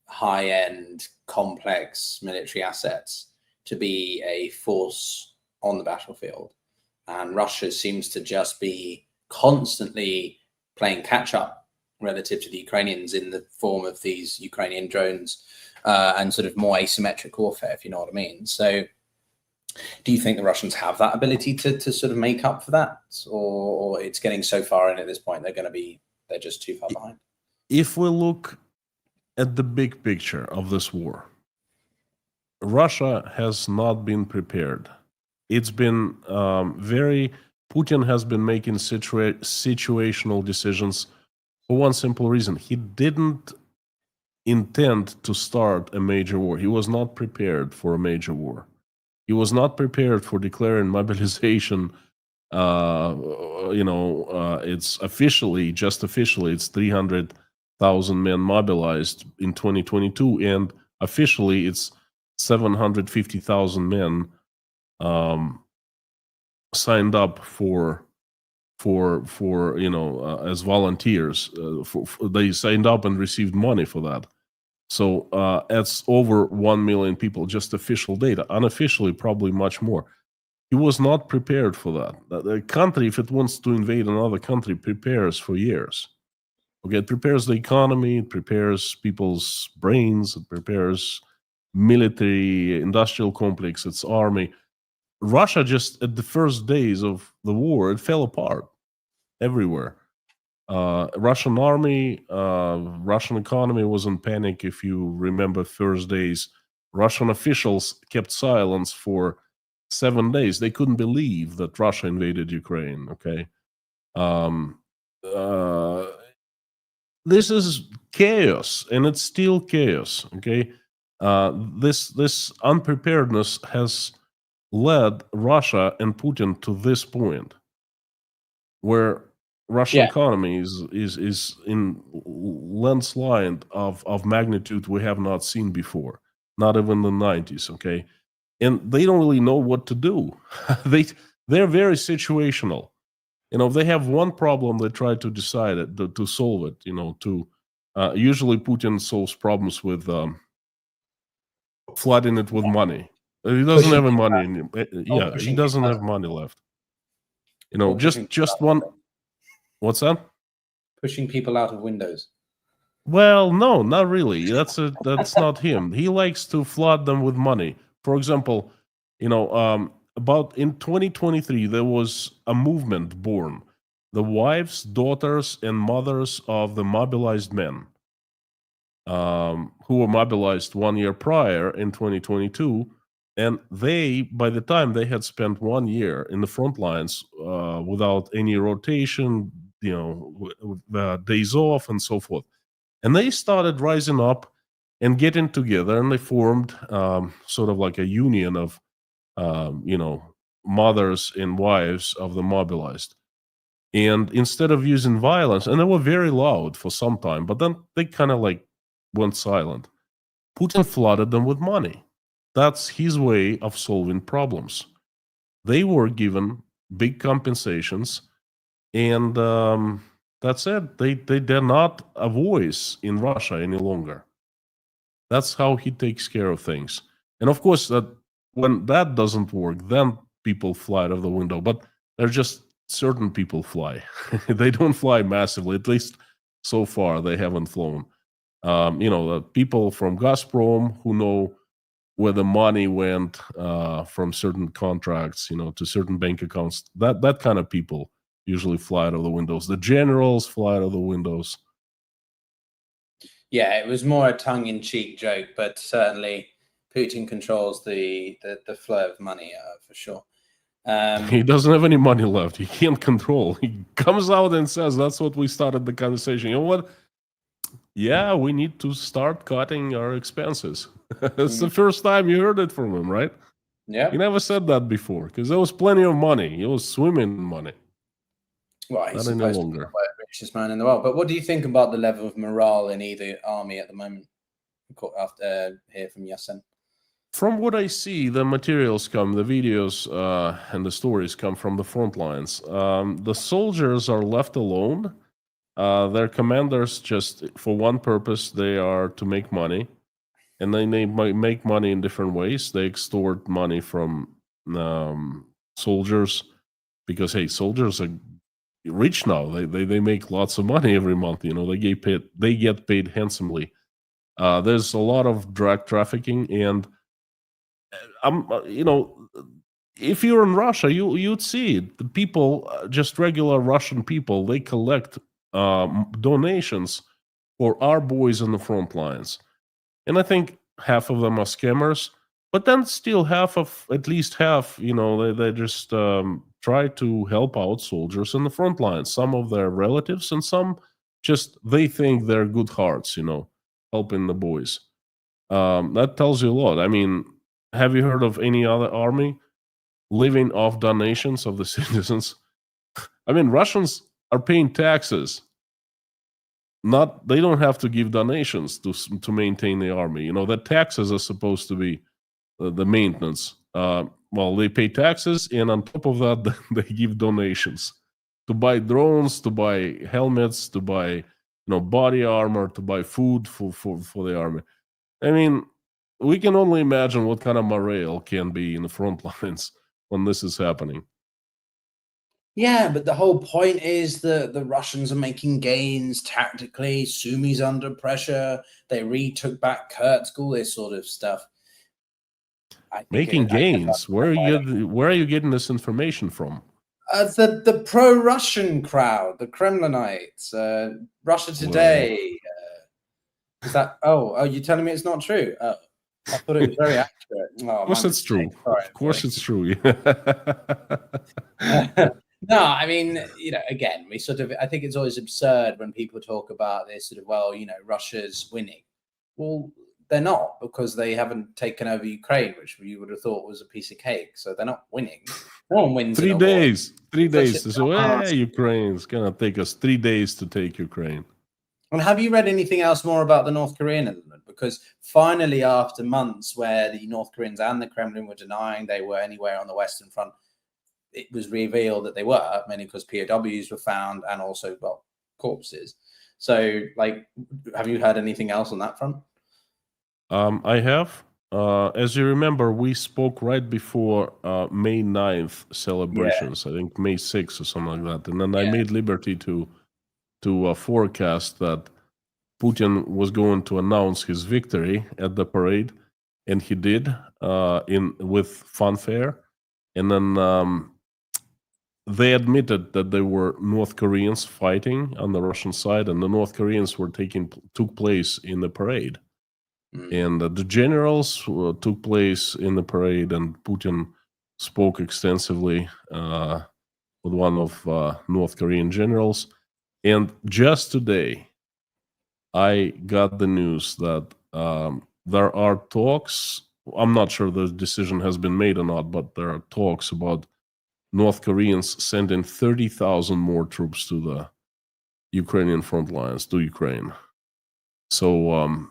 high-end, complex military assets to be a force on the battlefield. And Russia seems to just be constantly playing catch-up relative to the Ukrainians in the form of these Ukrainian drones and sort of more asymmetric warfare, if you know what I mean. So do you think the Russians have that ability to sort of make up for that? Or it's getting so far in at this point, they're just too far behind? If we look at the big picture of this war, Russia has not been prepared. It's been Putin has been making situational decisions for one simple reason. He didn't intend to start a major war. He was not prepared for a major war. He was not prepared for declaring mobilization. It's officially, it's 300,000 men mobilized in 2022, and officially it's 750,000 men signed up for as volunteers. They signed up and received money for that. So that's over 1 million people, just official data. Unofficially, probably much more. He was not prepared for that. The country, if it wants to invade another country, prepares for years. Okay, it prepares the economy, it prepares people's brains, it prepares military, industrial complex, its army. Russia, just at the first days of the war, it fell apart everywhere. Russian army, Russian economy was in panic. If you remember first days, Russian officials kept silence for 7 days. They couldn't believe that Russia invaded Ukraine. Okay. This is chaos, and it's still chaos. Okay. This unpreparedness has led Russia and Putin to this point where Russian economy is in landslide of magnitude we have not seen before, not even the 90s, okay? And they don't really know what to do. They're very situational. If they have one problem, they try to decide it, to solve it, usually Putin solves problems with flooding it with money. He doesn't have any money. He doesn't have money left. Just one... What's that? Pushing people out of windows. Well, no, not really. That's not him. He likes to flood them with money. For example, about in 2023, there was a movement born. The wives, daughters, and mothers of the mobilized men who were mobilized 1 year prior in 2022. And they, by the time they had spent 1 year in the front lines without any rotation, days off and so forth. And they started rising up and getting together, and they formed sort of like a union of, mothers and wives of the mobilized. And instead of using violence, and they were very loud for some time, but then they kind of like went silent. Putin flooded them with money. That's his way of solving problems. They were given big compensations, and that's it. They're not a voice in Russia any longer. That's how he takes care of things. And of course, that when that doesn't work, then people fly out of the window. But they're just certain people fly. They don't fly massively. At least so far, they haven't flown. The people from Gazprom who know where the money went from certain contracts, to certain bank accounts. That kind of people usually fly out of the windows. The generals fly out of the windows. Yeah, it was more a tongue-in-cheek joke, but certainly Putin controls the flow of money for sure. He doesn't have any money left. He can't control. He comes out and says, "That's what we started the conversation." You know what? Yeah, we need to start cutting our expenses. It's the first time you heard it from him, right? Yeah. He never said that before because there was plenty of money. He was swimming in money. Well, he's Not any supposed longer. to be the richest man in the world. But what do you think about the level of morale in either army at the moment? After hear from Yasin. From what I see, the materials come, the videos and the stories come from the front lines. The soldiers are left alone. Their commanders just, for one purpose, they are to make money. And then they might make money in different ways. They extort money from soldiers because, hey, soldiers are rich now. They make lots of money every month. They get paid handsomely. There's a lot of drug trafficking, and if you're in Russia, you'd see it. The people, just regular Russian people, they collect donations for our boys on the front lines. And I think half of them are scammers, but then still at least half, they just try to help out soldiers in the front lines. Some of their relatives and some just, they think they're good hearts, helping the boys. That tells you a lot. I mean, have you heard of any other army living off donations of the citizens? I mean, Russians are paying taxes. They don't have to give donations to maintain the army. The taxes are supposed to be the maintenance. They pay taxes, and on top of that, they give donations to buy drones, to buy helmets, to buy body armor, to buy food for the army. I mean, we can only imagine what kind of morale can be in the front lines when this is happening. Yeah, but the whole point is that the Russians are making gains tactically. Sumi's under pressure. They retook back Kursk, all this sort of stuff. Making gains? Where are you getting this information from? The pro-Russian crowd, the Kremlinites, Russia Today. Is that? Oh, you're telling me it's not true? I thought it was very accurate. Of course, it's true. Of course, it's true. No, I mean, again, I think it's always absurd when people talk about this Russia's winning. Well, they're not, because they haven't taken over Ukraine, which you would have thought was a piece of cake. So they're not winning. No one wins. 3 days. 3 days. So, Ukraine's going to take us 3 days to take Ukraine. And have you read anything else more about the North Korean element? Because finally, after months where the North Koreans and the Kremlin were denying they were anywhere on the Western Front, it was revealed that they were, mainly because POWs were found and also, corpses. So, have you heard anything else on that front? I have. As you remember, we spoke right before May 9th celebrations. I think May 6th or something like that. And then I made liberty to forecast that Putin was going to announce his victory at the parade, and he did with fanfare. And then they admitted that there were North Koreans fighting on the Russian side, and the North Koreans took place in the parade. And the generals took place in the parade, and Putin spoke extensively with one of North Korean generals. And just today, I got the news that there are talks. I'm not sure the decision has been made or not, but there are talks about North Koreans sending 30,000 more troops to the Ukrainian front lines, to Ukraine. So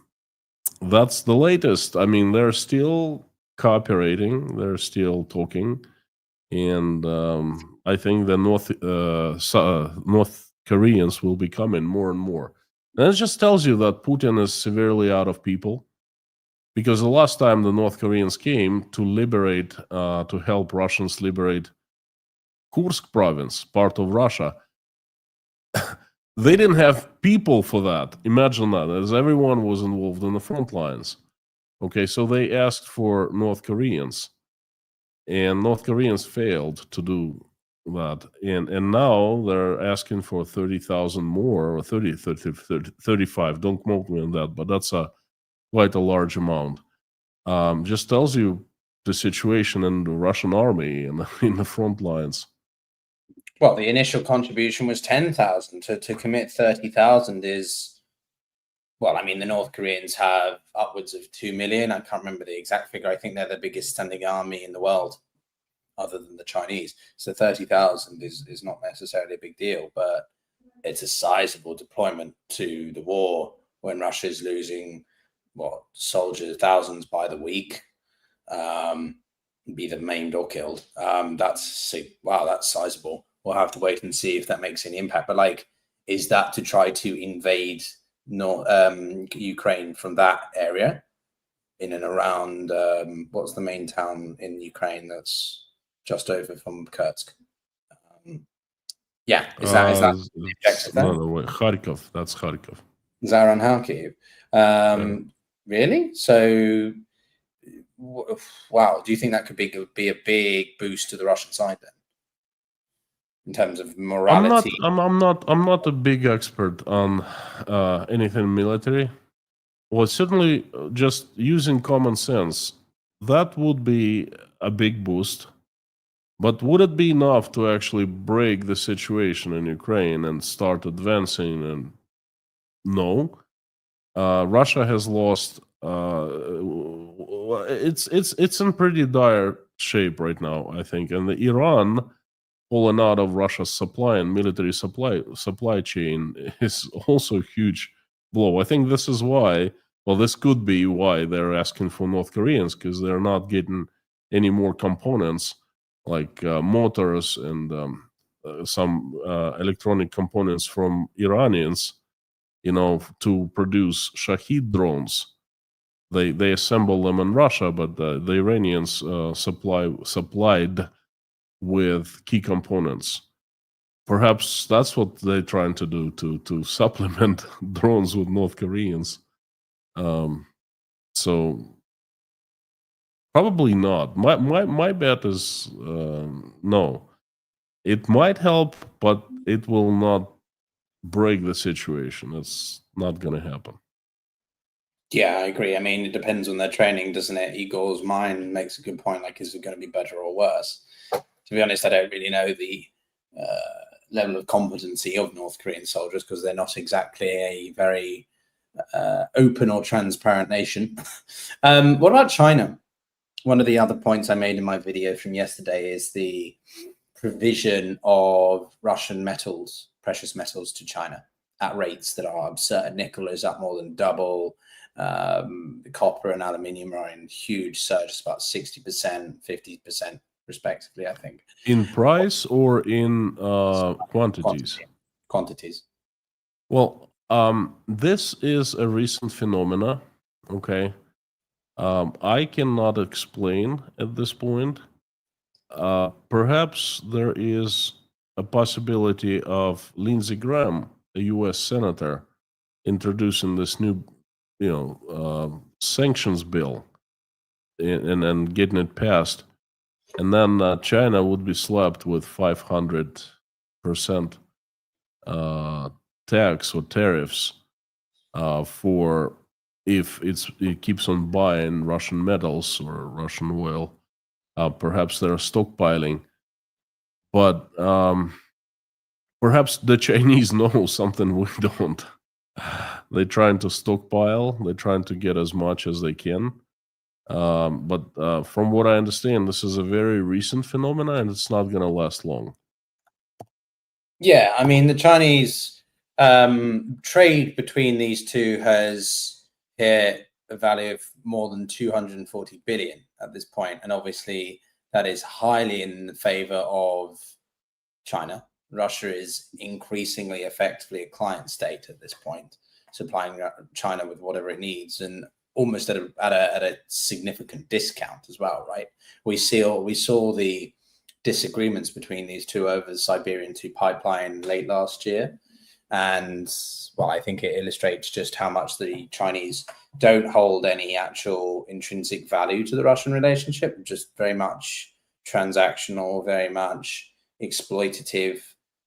that's the latest. I mean, they're still cooperating. They're still talking. And I think the North Koreans will be coming more and more. And it just tells you that Putin is severely out of people. because the last time the North Koreans came to liberate, to help Russians liberate Kursk province, part of Russia, they didn't have people for that. Imagine that, as everyone was involved in the front lines. Okay, so they asked for North Koreans, and North Koreans failed to do that. And now they're asking for 30,000 more, or 35. Don't quote me on that, but that's quite a large amount. Just tells you the situation in the Russian army and in the front lines. Well, the initial contribution was 10,000. To commit 30,000 is, well, I mean, the North Koreans have upwards of 2 million. I can't remember the exact figure. I think they're the biggest standing army in the world, other than the Chinese. So 30,000 is not necessarily a big deal, but it's a sizable deployment to the war when Russia is losing, what, soldiers, thousands by the week, be them maimed or killed. Wow, that's sizable. We'll have to wait and see if that makes any impact. But like, is that to try to invade Ukraine from that area, in and around what's the main town in Ukraine that's just over from Kursk? Yeah, is that the objective there? No, wait, Kharkov. That's Kharkov. Is that around Kharkiv? Really? So, wow. Do you think that could be a big boost to the Russian side then, in terms of morality? I'm not a big expert on anything military. Well, certainly, just using common sense, that would be a big boost. But would it be enough to actually break the situation in Ukraine and start advancing? And no, Russia has lost. It's in pretty dire shape right now, I think, and the Iran pulling out of Russia's supply and military supply chain is also a huge blow. I think this is why. Well, this could be why they're asking for North Koreans, because they're not getting any more components like motors and some electronic components from Iranians, to produce Shahid drones. They assemble them in Russia, but the Iranians supplied with key components. Perhaps that's what they're trying to do, to supplement drones with North Koreans. So probably not. My bet is no. It might help, but it will not break the situation. It's not going to happen. Yeah, I agree. I mean, it depends on their training, doesn't it? Igor's mind makes a good point. Like, is it going to be better or worse? To be honest, I don't really know the level of competency of North Korean soldiers, because they're not exactly a very open or transparent nation. What about China? One of the other points I made in my video from yesterday is the provision of Russian metals, precious metals, to China at rates that are absurd. Nickel is up more than double. Copper and aluminium are in huge surges, about 60%, 50% respectively, I think. In price or in quantities? Quantities. Well, this is a recent phenomena, okay? I cannot explain at this point. Perhaps there is a possibility of Lindsey Graham, a U.S. senator, introducing this new, sanctions bill and getting it passed. And then China would be slapped with 500% tax or tariffs for if it keeps on buying Russian metals or Russian oil. Perhaps they're stockpiling, but perhaps the Chinese know something we don't. They're trying to stockpile. They're trying to get as much as they can. But from what I understand, this is a very recent phenomenon, and it's not going to last long. Yeah, I mean, the Chinese trade between these two has hit a value of more than 240 billion at this point, and obviously that is highly in favor of China. Russia is increasingly effectively a client state at this point, supplying China with whatever it needs, and almost at a significant discount as well, right? We saw the disagreements between these two over the Siberian 2 pipeline late last year. And well, I think it illustrates just how much the Chinese don't hold any actual intrinsic value to the Russian relationship, just very much transactional, very much exploitative,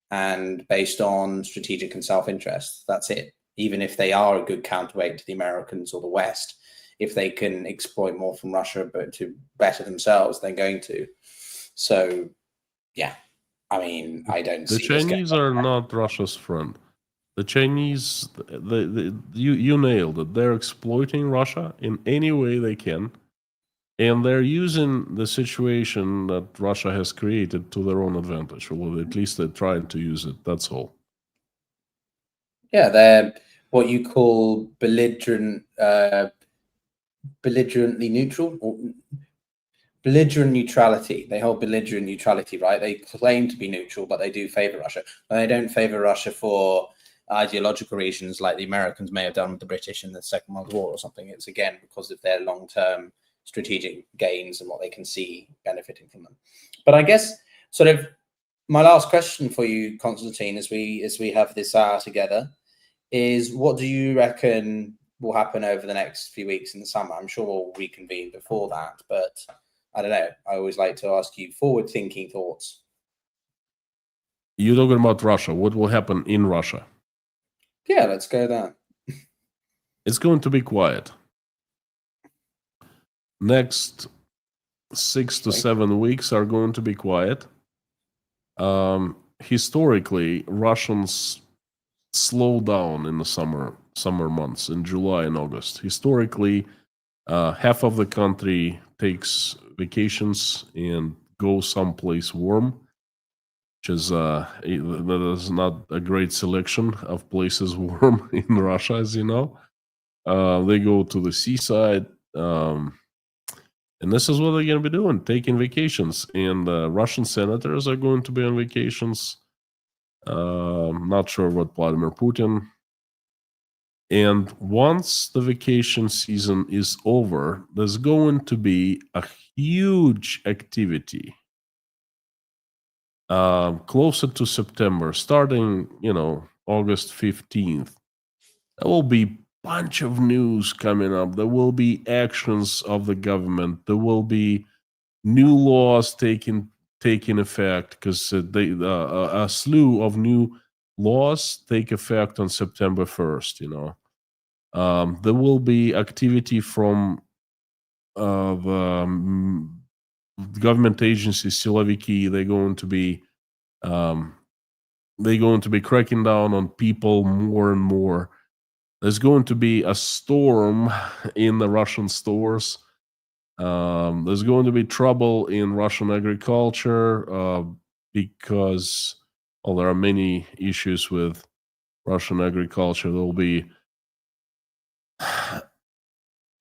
and based on strategic and self-interest. That's it. Even if they are a good counterweight to the Americans or the West, if they can exploit more from Russia but to better themselves, they're going to. So, yeah, I mean, I don't see the Chinese are not Russia's friend. The Chinese, you nailed it. They're exploiting Russia in any way they can, and they're using the situation that Russia has created to their own advantage, or at least they're trying to use it. That's all. Yeah, they're what you call belligerently neutral, or belligerent neutrality. They hold belligerent neutrality, right? They claim to be neutral, but they do favor Russia. And they don't favor Russia for ideological reasons like the Americans may have done with the British in the Second World War or something. It's again because of their long-term strategic gains and what they can see benefiting from them. But I guess sort of my last question for you, Konstantin, as we have this hour together, is what do you reckon will happen over the next few weeks in the summer? I'm sure we'll reconvene before that, but I don't know. I always like to ask you forward-thinking thoughts. You're talking about Russia. What will happen in Russia? Yeah, let's go there. It's going to be quiet. Next 6 to 7 weeks are going to be quiet. Historically, Russians slow down in the summer months, in July and August. Historically, half of the country takes vacations and goes someplace warm, which is that is not a great selection of places warm in Russia, as you know. They go to the seaside, and this is what they're going to be doing, taking vacations. And Russian senators are going to be on vacations. Not sure what Vladimir Putin. And once the vacation season is over, there's going to be a huge activity closer to September, starting, August 15th. There will be bunch of news coming up. There will be actions of the government. There will be new laws taking effect, because a slew of new laws take effect on September 1st. There will be activity from the government agency Siloviki. They're going to be cracking down on people more and more. There's going to be a storm in the Russian stores. There's going to be trouble in Russian agriculture because there are many issues with Russian agriculture.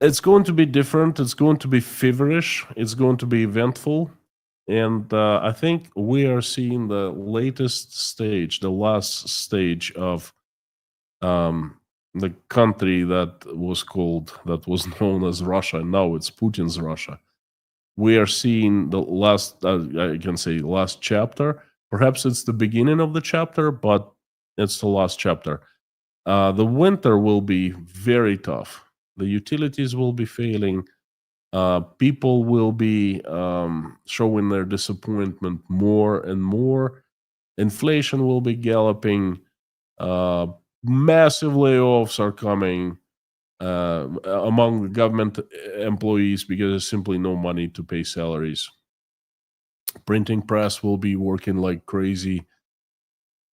It's going to be different. It's going to be feverish. It's going to be eventful. And I think we are seeing the latest stage, the last stage of the country that was known as Russia, and now it's Putin's Russia. We are seeing the last, I can say, last chapter. Perhaps it's the beginning of the chapter, but it's the last chapter. The winter will be very tough. The utilities will be failing. People will be showing their disappointment more and more. Inflation will be galloping. Massive layoffs are coming among the government employees because there's simply no money to pay salaries. Printing press will be working like crazy.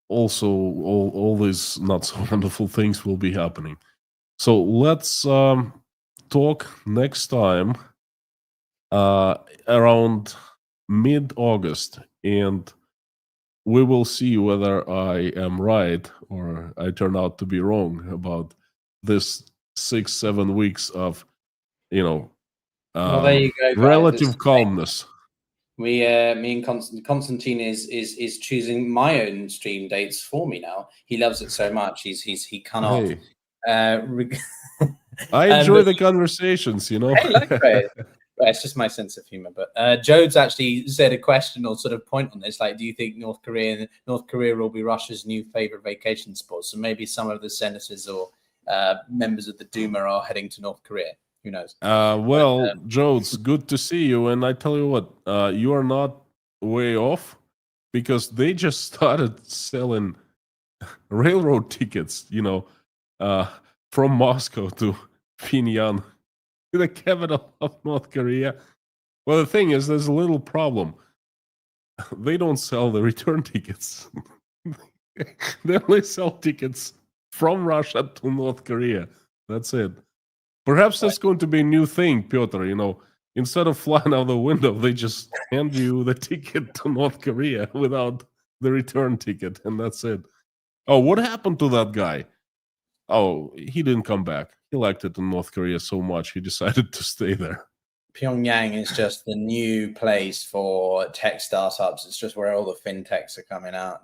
Also, all these not so wonderful things will be happening. So let's talk next time around mid-August, and we will see whether I am right or I turn out to be wrong about this 6-7 weeks of, Well, there you go, guys. relative calmness. Me and Konstantin is choosing my own stream dates for me now. He loves it so much. He cannot I enjoy But- the conversations, you know. Hey, likewise. Well, it's just my sense of humor. But Jodes actually said a question or sort of point on this. Like, do you think North Korea will be Russia's new favorite vacation spot? So maybe some of the senators or members of the Duma are heading to North Korea. Who knows? Well, Jodes, good to see you. And I tell you what, you are not way off, because they just started selling railroad tickets, you know, from Moscow to Pyongyang, the capital of North Korea. Well, the thing is, there's a little problem. They don't sell the return tickets. They only sell tickets from Russia to North Korea. That's it. Perhaps that's going to be a new thing, Piotr. You know, instead of flying out the window, they just hand you the ticket to North Korea without the return ticket, and that's it. Oh, what happened to that guy? Oh, he didn't come back. He liked it in North Korea so much, he decided to stay there. Pyongyang is just the new place for tech startups. It's just where all the fintechs are coming out.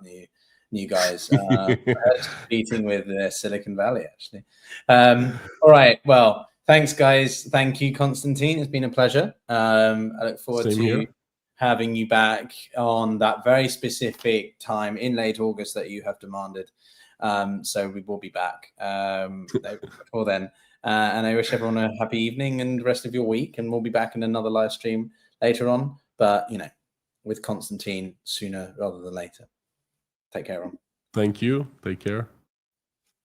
New guys competing with Silicon Valley, actually. All right. Well, thanks, guys. Thank you, Konstantin. It's been a pleasure. I look forward to having you back on that very specific time in late August that you have demanded. So we will be back before then. And I wish everyone a happy evening and the rest of your week. And we'll be back in another live stream later on. But, you know, with Konstantin sooner rather than later. Take care, everyone. Thank you. Take care.